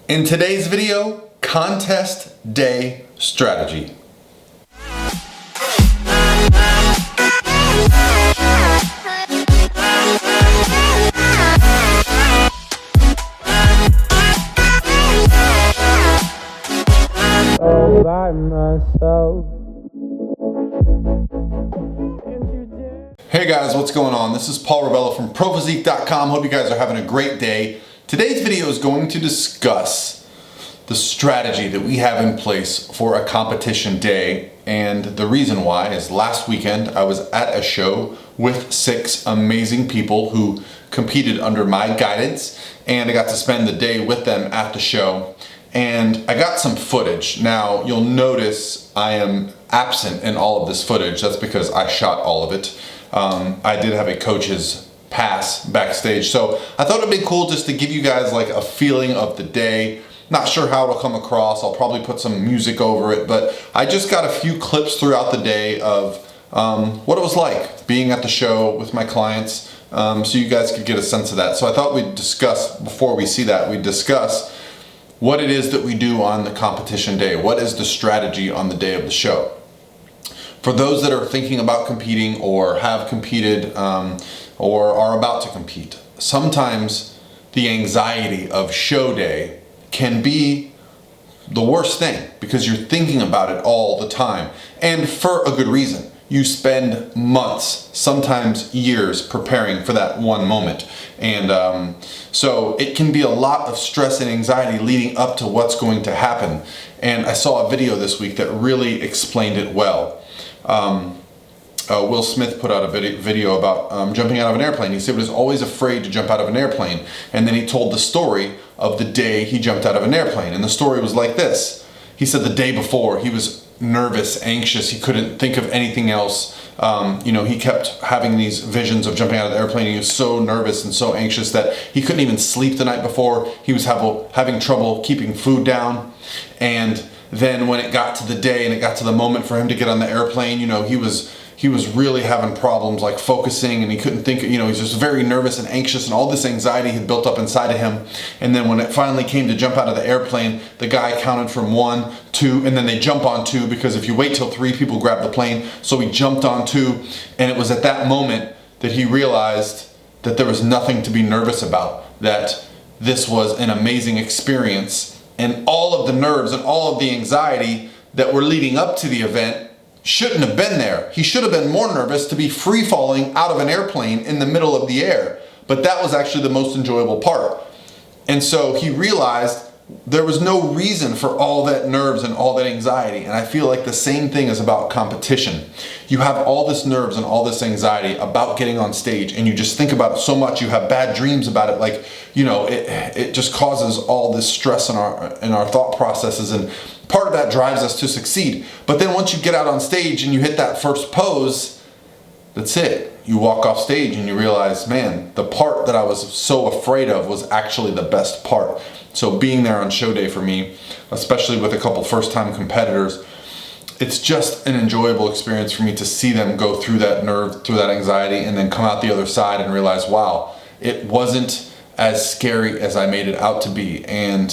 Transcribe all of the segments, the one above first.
In today's video, contest day strategy. All by myself. Hey guys, what's going on? This is Paul Rebella from ProPhysique.com. Hope you guys are having a great day. Today's video is going to discuss the strategy that we have in place for a competition day. And the reason why is last weekend I was at a show with 6 amazing people who competed under my guidance, and I got to spend the day with them at the show. And I got some footage. Now you'll notice I am absent in all of this footage. That's because I shot all of it. I did have a coach's pass backstage, so I thought it'd be cool just to give you guys like a feeling of the day. Not sure how it'll come across. I'll probably put some music over it, but I just got a few clips throughout the day of what it was like being at the show with my clients, so you guys could get a sense of that. So I thought we'd discuss, before we see that, we'd discuss what it is that we do on the competition day. What is the strategy on the day of the show? For those that are thinking about competing or have competed or are about to compete, sometimes the anxiety of show day can be the worst thing because you're thinking about it all the time, and for a good reason. You spend months, sometimes years, preparing for that one moment. And so it can be a lot of stress and anxiety leading up to what's going to happen. And I saw a video this week that really explained it well. Will Smith put out a video about jumping out of an airplane. He said he was always afraid to jump out of an airplane. And then he told the story of the day he jumped out of an airplane. And the story was like this. He said the day before he was nervous, anxious. He couldn't think of anything else. He kept having these visions of jumping out of the airplane. He was so nervous and so anxious that he couldn't even sleep the night before. He was having trouble keeping food down. And then when it got to the day and it got to the moment for him to get on the airplane, he was really having problems like focusing, and he couldn't think, he was just very nervous and anxious, and all this anxiety had built up inside of him. And then when it finally came to jump out of the airplane, the guy counted from 1, 2, and then they jump on 2, because if you wait till 3, people grab the plane. So he jumped on 2, and it was at that moment that he realized that there was nothing to be nervous about, that this was an amazing experience, and all of the nerves and all of the anxiety that were leading up to the event shouldn't have been there. He should have been more nervous to be free falling out of an airplane in the middle of the air. But that was actually the most enjoyable part. And so he realized there was no reason for all that nerves and all that anxiety. And I feel like the same thing is about competition. You have all this nerves and all this anxiety about getting on stage, and you just think about it so much. You have bad dreams about it. Like, it just causes all this stress in our thought processes, and part of that drives us to succeed. But then once you get out on stage and you hit that first pose, that's it. You walk off stage and you realize, man, the part that I was so afraid of was actually the best part. So being there on show day for me, especially with a couple first-time competitors, it's just an enjoyable experience for me to see them go through that nerve, through that anxiety, and then come out the other side and realize, wow, it wasn't as scary as I made it out to be. And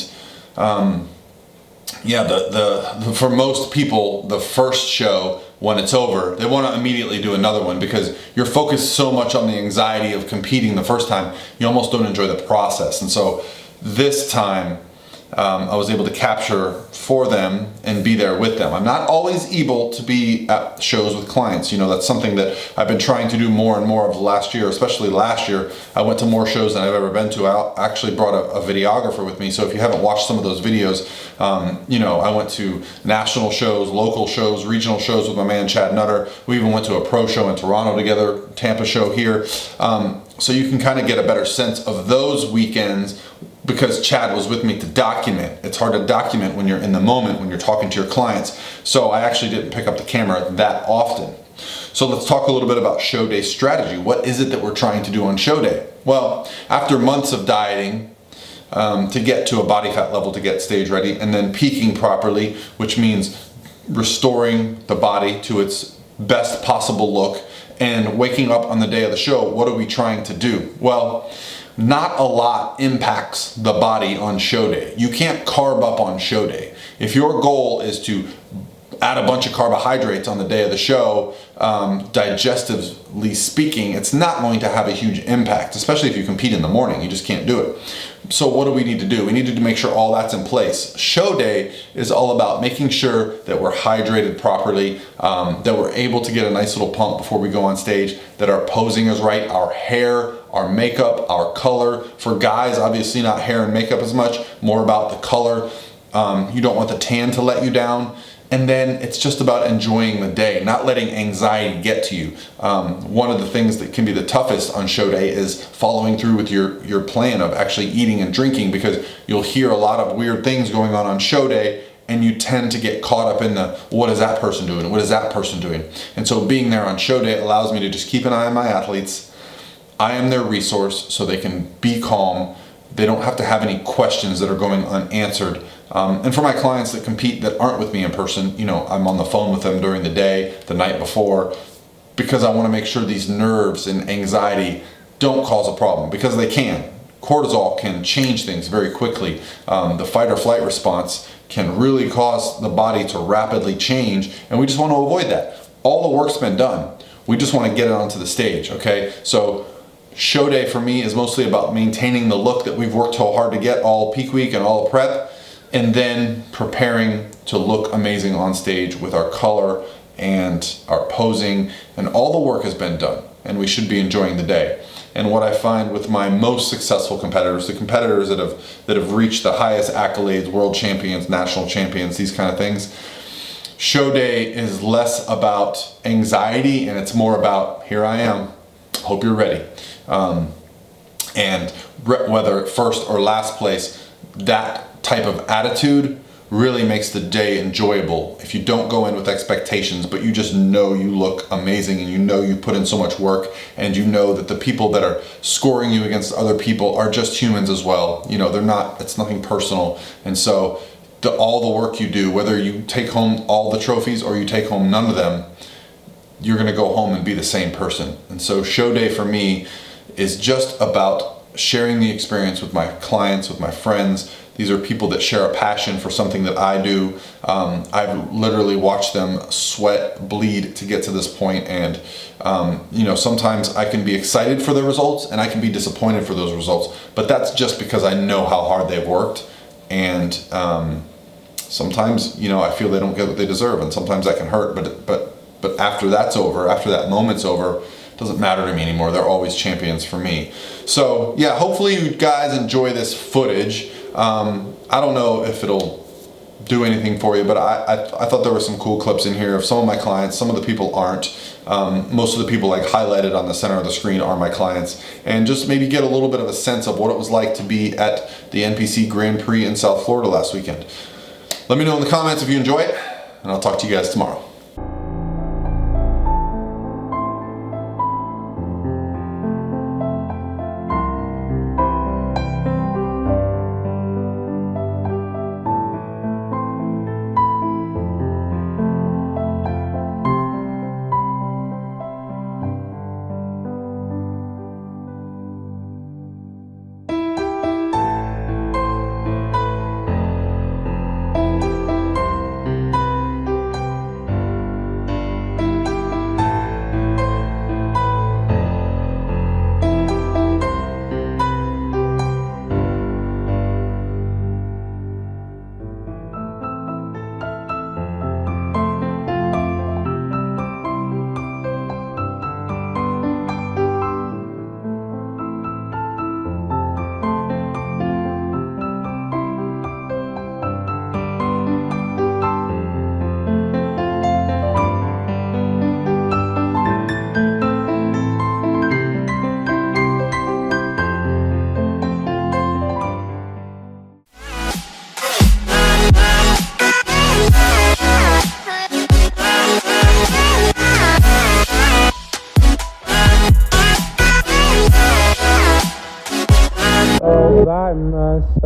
for most people, the first show, when it's over, they want to immediately do another one, because you're focused so much on the anxiety of competing the first time, you almost don't enjoy the process. And so this time, I was able to capture for them and be there with them. I'm not always able to be at shows with clients. That's something that I've been trying to do more and more of last year, especially last year. I went to more shows than I've ever been to. I actually brought a videographer with me. So if you haven't watched some of those videos, I went to national shows, local shows, regional shows with my man Chad Nutter. We even went to a pro show in Toronto together, Tampa show here. So you can kind of get a better sense of those weekends, because Chad was with me to document. It's hard to document when you're in the moment, when you're talking to your clients. So I actually didn't pick up the camera that often. So let's talk a little bit about show day strategy. What is it that we're trying to do on show day? Well, after months of dieting to get to a body fat level to get stage ready, and then peaking properly, which means restoring the body to its best possible look, and waking up on the day of the show, what are we trying to do? Well, not a lot impacts the body on show day. You can't carb up on show day. If your goal is to add a bunch of carbohydrates on the day of the show, digestively speaking, it's not going to have a huge impact, especially if you compete in the morning. You just can't do it. So what do we need to do? We need to make sure all that's in place. Show day is all about making sure that we're hydrated properly, that we're able to get a nice little pump before we go on stage, that our posing is right, our hair, our makeup, our color. For guys, obviously not hair and makeup as much, more about the color. You don't want the tan to let you down. And then it's just about enjoying the day, not letting anxiety get to you. One of the things that can be the toughest on show day is following through with your plan of actually eating and drinking, because you'll hear a lot of weird things going on show day, and you tend to get caught up in the, what is that person doing? What is that person doing? And so being there on show day allows me to just keep an eye on my athletes. I am their resource, so they can be calm. They don't have to have any questions that are going unanswered. And for my clients that compete that aren't with me in person, I'm on the phone with them during the day, the night before, because I want to make sure these nerves and anxiety don't cause a problem, because they can. Cortisol can change things very quickly. The fight or flight response can really cause the body to rapidly change, and we just want to avoid that. All the work's been done. We just want to get it onto the stage, okay? So show day for me is mostly about maintaining the look that we've worked so hard to get all peak week and all prep, and then preparing to look amazing on stage with our color and our posing, and all the work has been done, and we should be enjoying the day. And what I find with my most successful competitors, the competitors that have reached the highest accolades, world champions, national champions, these kind of things, show day is less about anxiety and it's more about, here I am, hope you're ready. And whether first or last place, that type of attitude really makes the day enjoyable. If you don't go in with expectations, but you just know you look amazing, and you put in so much work, and you know that the people that are scoring you against other people are just humans as well. They're not, it's nothing personal. And so all the work you do, whether you take home all the trophies or you take home none of them, you're gonna go home and be the same person. And so show day for me is just about sharing the experience with my clients, with my friends. These are people that share a passion for something that I do. I've literally watched them sweat, bleed to get to this point. And, sometimes I can be excited for the results and I can be disappointed for those results. But that's just because I know how hard they've worked. And sometimes, I feel they don't get what they deserve. And sometimes that can hurt. But after that's over, after that moment's over, it doesn't matter to me anymore. They're always champions for me. So, yeah, hopefully you guys enjoy this footage. I don't know if it'll do anything for you, but I thought there were some cool clips in here of some of my clients. Some of the people aren't. Most of the people highlighted on the center of the screen are my clients, and just maybe get a little bit of a sense of what it was like to be at the NPC Grand Prix in South Florida last weekend. Let me know in the comments if you enjoy it, and I'll talk to you guys tomorrow. by myself.